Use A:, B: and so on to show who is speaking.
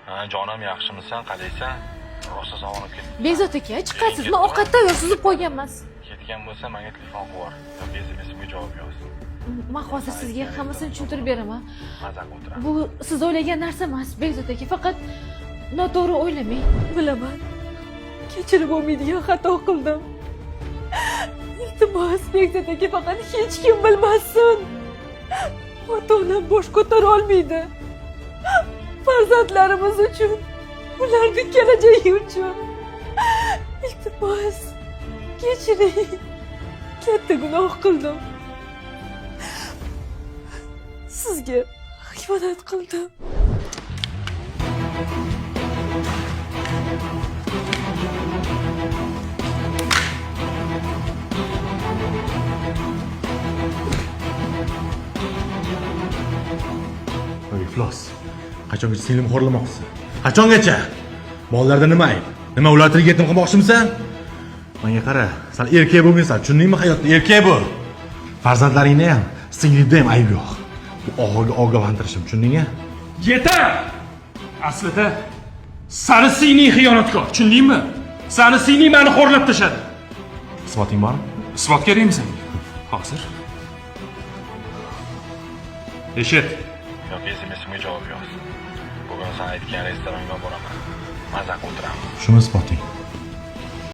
A: Ha, jonim yaxshimisan, qalaysan? Rosa sog'inib ketdim.
B: Bezot aka, chiqasizmi? Ovqat tayyor, suzib qo'yganmiz.
A: Ketgan bo'lsa, menga telefon qilib yubor. Yoki SMS'ga javob yoz.
B: Men hozir sizga hammasini tushuntirib beraman.
A: Mazza o'tiraman.
B: Bu siz o'ylagan narsa emas, Bezot aka. Faqat noto'g'ri o'ylamang. Bilaman. Kechirib bo'lmaydigan xato qildim. Iltimos, Bezot aka, faqat hech kim bilmasin. Ota-onam bosh ko'tara olmaydi. Farzandlarimiz uchun, ularning kelajagi uchun. Iltimos, kechiring. Katta gunoh qildim. Sizga xiyonat qildim.
C: Iflos. Qachongacha singlimni xo'rlamoqchisan? Qachongacha? Mollarda nima ayb? Nima ular tiliga yetim qilmoqchimisan? Menga qara, sen erkak bo'lmaysan, tushundingmi hayotda? Erkak bo'l. Farzandlaringda ham, singlingda ham ayb yo'q. Bu og'aga ogohlantirishim, tushundingmi?
D: Yetar! Aslida sani singling xiyonatkor, tushundingmi? Sani singling meni xo'rlab tashladi.
C: Isboting bormi?
D: Isbot kerakmi senga? Hozir. Eshit.
A: Yoki SMS'ga javob yoz. Bugun sen aytgan restoranga boraman. Mazza o'tiraman.
C: Shuni isboting.